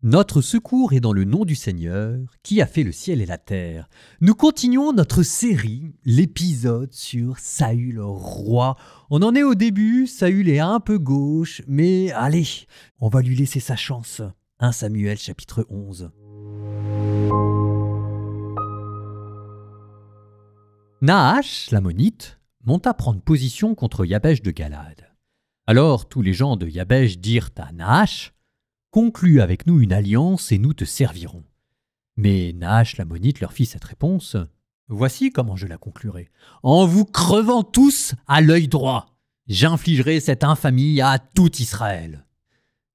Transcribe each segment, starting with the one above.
Notre secours est dans le nom du Seigneur, qui a fait le ciel et la terre. Nous continuons notre série, l'épisode sur Saül roi. On en est au début, Saül est un peu gauche, mais allez, on va lui laisser sa chance. 1 Samuel chapitre 11. Nahash, l'ammonite, monta prendre position contre Yabesh de Galad. Alors tous les gens de Yabesh dirent à Nahash: « Conclus avec nous une alliance et nous te servirons. » Mais Nahash l'ammonite leur fit cette réponse: « Voici comment je la conclurai. En vous crevant tous à l'œil droit, j'infligerai cette infamie à tout Israël. »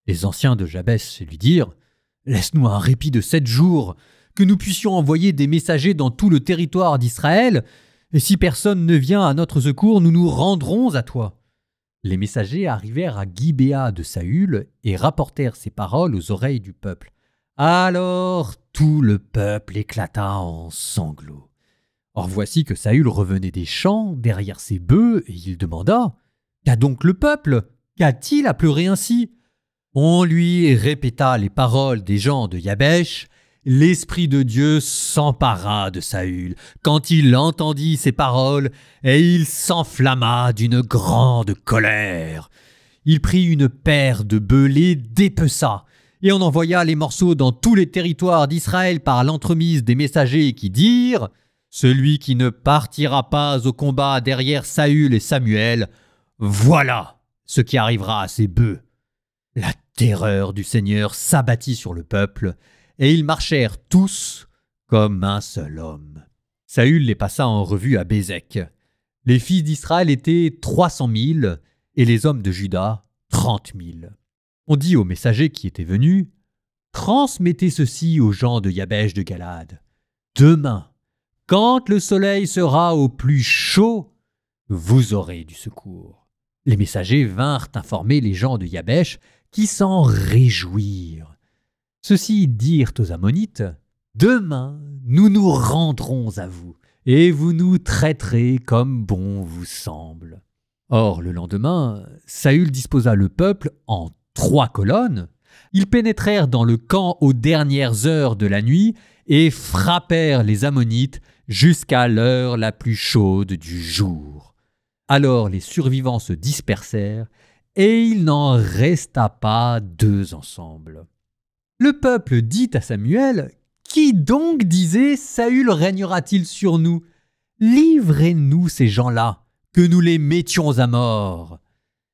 Les anciens de Jabesh lui dirent: « Laisse-nous un répit de 7 jours, que nous puissions envoyer des messagers dans tout le territoire d'Israël, et si personne ne vient à notre secours, nous nous rendrons à toi. » Les messagers arrivèrent à Gibéa de Saül et rapportèrent ces paroles aux oreilles du peuple. Alors tout le peuple éclata en sanglots. Or voici que Saül revenait des champs derrière ses bœufs et il demanda: « Qu'a donc le peuple? Qu'a-t-il à pleurer ainsi ?» On lui répéta les paroles des gens de Yabesh. L'Esprit de Dieu s'empara de Saül quand il entendit ces paroles, et il s'enflamma d'une grande colère. Il prit une paire de bœufs, les dépeça, et on envoya les morceaux dans tous les territoires d'Israël par l'entremise des messagers qui dirent: « Celui qui ne partira pas au combat derrière Saül et Samuel, voilà ce qui arrivera à ces bœufs. » La terreur du Seigneur s'abattit sur le peuple, et ils marchèrent tous comme un seul homme. Saül les passa en revue à Bézek. Les fils d'Israël étaient 300 000 et les hommes de Juda 30 000. On dit aux messagers qui étaient venus: « Transmettez ceci aux gens de Yabesh de Galad. Demain, quand le soleil sera au plus chaud, vous aurez du secours. » Les messagers vinrent informer les gens de Yabesh qui s'en réjouirent. Ceux-ci dirent aux Ammonites: « Demain, nous nous rendrons à vous, et vous nous traiterez comme bon vous semble. » Or, le lendemain, Saül disposa le peuple en 3 colonnes. Ils pénétrèrent dans le camp aux dernières heures de la nuit et frappèrent les Ammonites jusqu'à l'heure la plus chaude du jour. Alors les survivants se dispersèrent, et il n'en resta pas 2 ensemble. Le peuple dit à Samuel: « Qui donc disait: Saül régnera-t-il sur nous? Livrez-nous ces gens-là, que nous les mettions à mort. »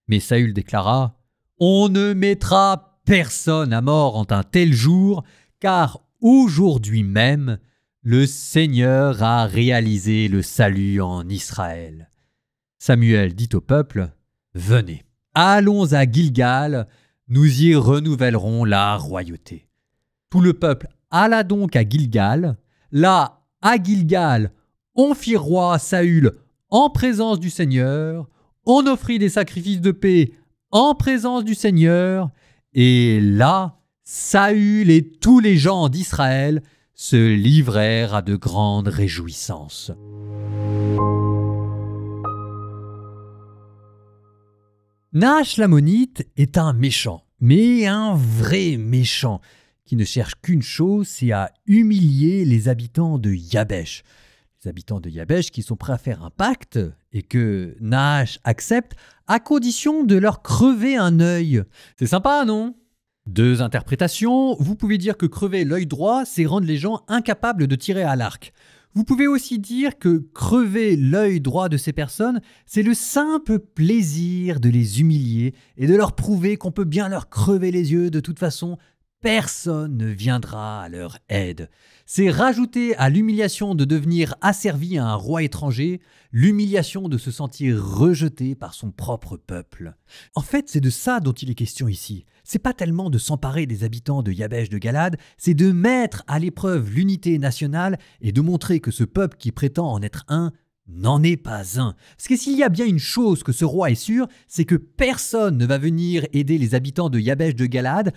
Mais Saül déclara: « On ne mettra personne à mort en un tel jour, car aujourd'hui même, le Seigneur a réalisé le salut en Israël. » Samuel dit au peuple: « Venez, allons à Gilgal, nous y renouvellerons la royauté. » Tout le peuple alla donc à Gilgal. Là, à Gilgal, on fit roi Saül en présence du Seigneur, on offrit des sacrifices de paix en présence du Seigneur, et là, Saül et tous les gens d'Israël se livrèrent à de grandes réjouissances. Nahash l'ammonite est un méchant, mais un vrai méchant, qui ne cherche qu'une chose, c'est à humilier les habitants de Yabesh. Les habitants de Yabesh qui sont prêts à faire un pacte et que Nahash accepte à condition de leur crever un œil. C'est sympa, non? 2 interprétations. Vous pouvez dire que crever l'œil droit, c'est rendre les gens incapables de tirer à l'arc. Vous pouvez aussi dire que crever l'œil droit de ces personnes, c'est le simple plaisir de les humilier et de leur prouver qu'on peut bien leur crever les yeux. De toute façon, personne ne viendra à leur aide. C'est rajouter à l'humiliation de devenir asservi à un roi étranger, l'humiliation de se sentir rejeté par son propre peuple. En fait, c'est de ça dont il est question ici. C'est pas tellement de s'emparer des habitants de Yabesh de Galad, c'est de mettre à l'épreuve l'unité nationale et de montrer que ce peuple qui prétend en être un n'en est pas un. Parce que s'il y a bien une chose que ce roi est sûr, c'est que personne ne va venir aider les habitants de Yabesh de Galad.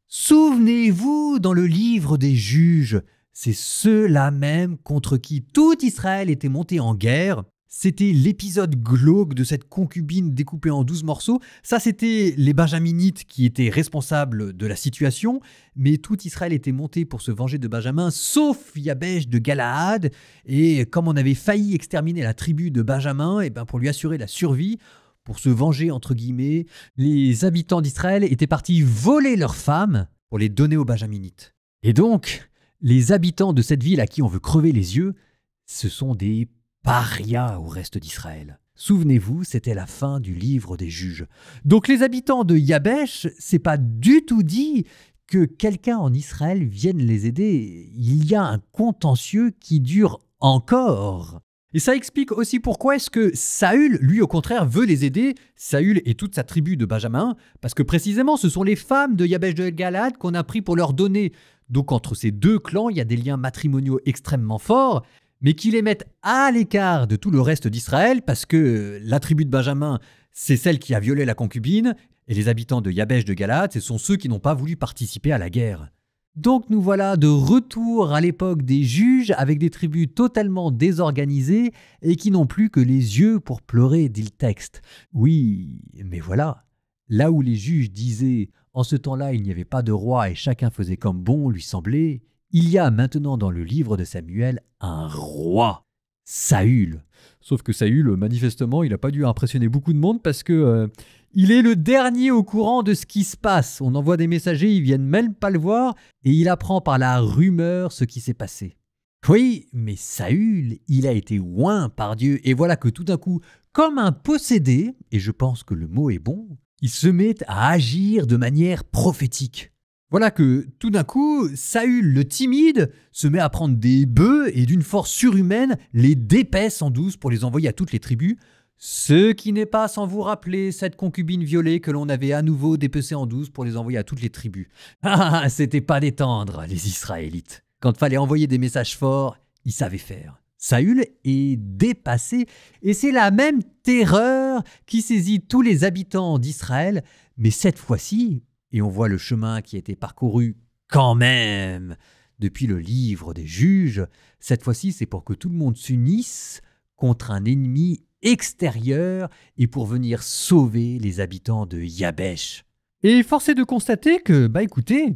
Souvenez-vous, dans le livre des Juges, c'est ceux-là même contre qui tout Israël était monté en guerre. c'était l'épisode glauque de cette concubine découpée en 12 morceaux. Ça, c'était les Benjaminites qui étaient responsables de la situation, mais tout Israël était monté pour se venger de Benjamin, sauf Yabesh de Galaad. Et comme on avait failli exterminer la tribu de Benjamin, et pour lui assurer la survie, pour se venger entre guillemets, les habitants d'Israël étaient partis voler leurs femmes pour les donner aux Benjaminites. Et donc, les habitants de cette ville à qui on veut crever les yeux, ce sont des parias au reste d'Israël. Souvenez-vous, c'était la fin du livre des juges. Donc les habitants de Yabesh, c'est pas du tout dit que quelqu'un en Israël vienne les aider. Il y a un contentieux qui dure encore. Et ça explique aussi pourquoi est-ce que Saül, lui au contraire, veut les aider, Saül et toute sa tribu de Benjamin, parce que précisément ce sont les femmes de Yabesh de Galaad qu'on a pris pour leur donner. Donc entre ces deux clans, il y a des liens matrimoniaux extrêmement forts, mais qui les mettent à l'écart de tout le reste d'Israël, parce que la tribu de Benjamin, c'est celle qui a violé la concubine, et les habitants de Yabesh de Galaad, ce sont ceux qui n'ont pas voulu participer à la guerre. Donc nous voilà de retour à l'époque des juges, avec des tribus totalement désorganisées, et qui n'ont plus que les yeux pour pleurer, dit le texte. Oui, mais voilà, là où les juges disaient « En ce temps-là, il n'y avait pas de roi et chacun faisait comme bon lui semblait », il y a maintenant dans le livre de Samuel un roi, Saül. Sauf que Saül, manifestement, il n'a pas dû impressionner beaucoup de monde parce que il est le dernier au courant de ce qui se passe. On envoie des messagers, ils viennent même pas le voir et il apprend par la rumeur ce qui s'est passé. Oui, mais Saül, il a été oint par Dieu et voilà que tout d'un coup, comme un possédé, et je pense que le mot est bon, il se met à agir de manière prophétique. Voilà que, tout d'un coup, Saül le timide se met à prendre des bœufs et d'une force surhumaine les dépaisse en 12 pour les envoyer à toutes les tribus, ce qui n'est pas sans vous rappeler cette concubine violée que l'on avait à nouveau dépecée en 12 pour les envoyer à toutes les tribus. Ah, c'était pas des tendres, les Israélites. Quand fallait envoyer des messages forts, ils savaient faire. Saül est dépassé et c'est la même terreur qui saisit tous les habitants d'Israël, mais cette fois-ci, et on voit le chemin qui a été parcouru quand même depuis le livre des juges. Cette fois-ci, c'est pour que tout le monde s'unisse contre un ennemi extérieur et pour venir sauver les habitants de Yabesh. Et force est de constater que, écoutez,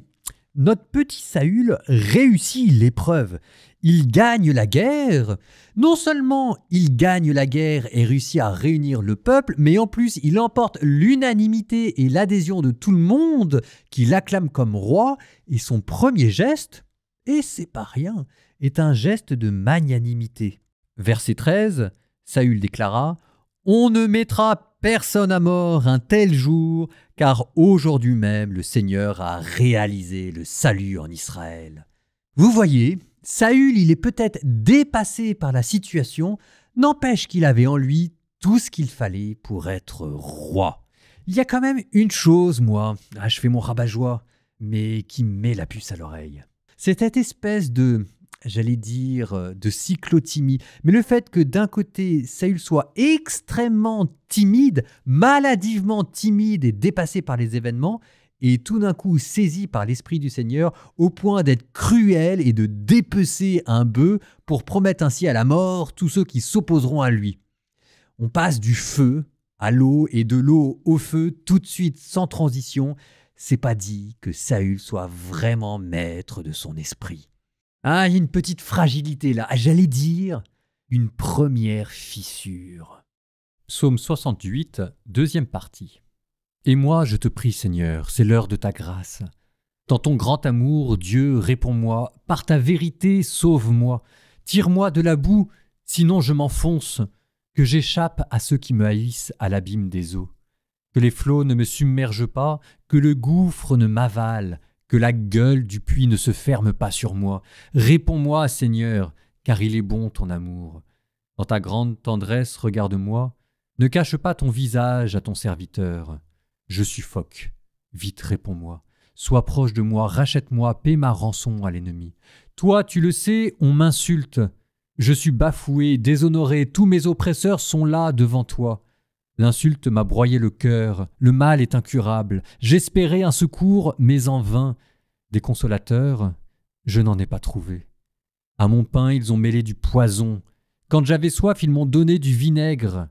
notre petit Saül réussit l'épreuve. Il gagne la guerre. Non seulement il gagne la guerre et réussit à réunir le peuple, mais en plus il emporte l'unanimité et l'adhésion de tout le monde qui l'acclame comme roi. Et son premier geste, et c'est pas rien, est un geste de magnanimité. Verset 13, Saül déclara « On ne mettra personne à mort un tel jour, car aujourd'hui même le Seigneur a réalisé le salut en Israël. » Vous voyez, Saül, il est peut-être dépassé par la situation, n'empêche qu'il avait en lui tout ce qu'il fallait pour être roi. Il y a quand même une chose, moi, je fais mon rabat-joie, mais qui me met la puce à l'oreille. C'est cette espèce de, de cyclothymie. Mais le fait que d'un côté, Saül soit extrêmement timide, maladivement timide et dépassé par les événements, et tout d'un coup saisi par l'Esprit du Seigneur au point d'être cruel et de dépecer un bœuf pour promettre ainsi à la mort tous ceux qui s'opposeront à lui. On passe du feu à l'eau et de l'eau au feu tout de suite sans transition. C'est pas dit que Saül soit vraiment maître de son esprit. Ah, il y a une petite fragilité là, j'allais dire une première fissure. Psaume 68, deuxième partie. Et moi, je te prie, Seigneur, c'est l'heure de ta grâce. Dans ton grand amour, Dieu, réponds-moi. Par ta vérité, sauve-moi. Tire-moi de la boue, sinon je m'enfonce. Que j'échappe à ceux qui me haïssent à l'abîme des eaux. Que les flots ne me submergent pas, que le gouffre ne m'avale, que la gueule du puits ne se ferme pas sur moi. Réponds-moi, Seigneur, car il est bon ton amour. Dans ta grande tendresse, regarde-moi. Ne cache pas ton visage à ton serviteur. Je suffoque. Vite, réponds-moi. Sois proche de moi, rachète-moi, paie ma rançon à l'ennemi. Toi, tu le sais, on m'insulte. Je suis bafoué, déshonoré, tous mes oppresseurs sont là devant toi. L'insulte m'a broyé le cœur, le mal est incurable. J'espérais un secours, mais en vain. Des consolateurs, je n'en ai pas trouvé. À mon pain, ils ont mêlé du poison. Quand j'avais soif, ils m'ont donné du vinaigre.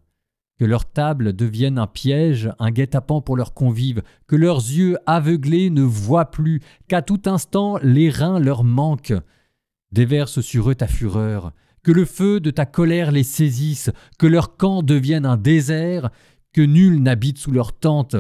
Que leur table devienne un piège, un guet-apens pour leurs convives, que leurs yeux aveuglés ne voient plus, qu'à tout instant les reins leur manquent. Déverse sur eux ta fureur, que le feu de ta colère les saisisse, que leur camp devienne un désert, que nul n'habite sous leur tente.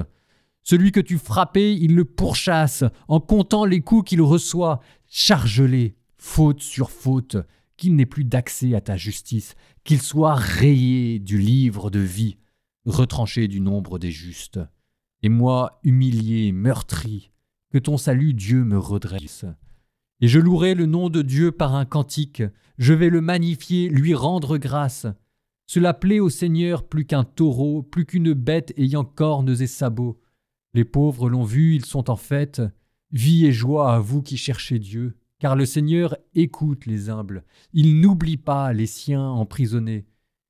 Celui que tu frappais, il le pourchasse, en comptant les coups qu'il reçoit. Charge-les, faute sur faute, qu'il n'ait plus d'accès à ta justice, qu'il soit rayé du livre de vie, retranché du nombre des justes. Et moi, humilié, meurtri, que ton salut, Dieu, me redresse. Et je louerai le nom de Dieu par un cantique, je vais le magnifier, lui rendre grâce. Cela plaît au Seigneur plus qu'un taureau, plus qu'une bête ayant cornes et sabots. Les pauvres l'ont vu, ils sont en fête. Vie et joie à vous qui cherchez Dieu, car le Seigneur écoute les humbles. Il n'oublie pas les siens emprisonnés.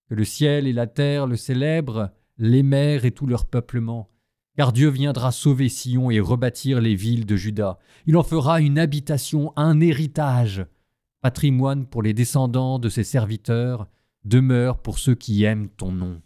Que le ciel et la terre le célèbrent, les mers et tout leur peuplement. Car Dieu viendra sauver Sion et rebâtir les villes de Juda. Il en fera une habitation, un héritage, patrimoine pour les descendants de ses serviteurs, demeure pour ceux qui aiment ton nom.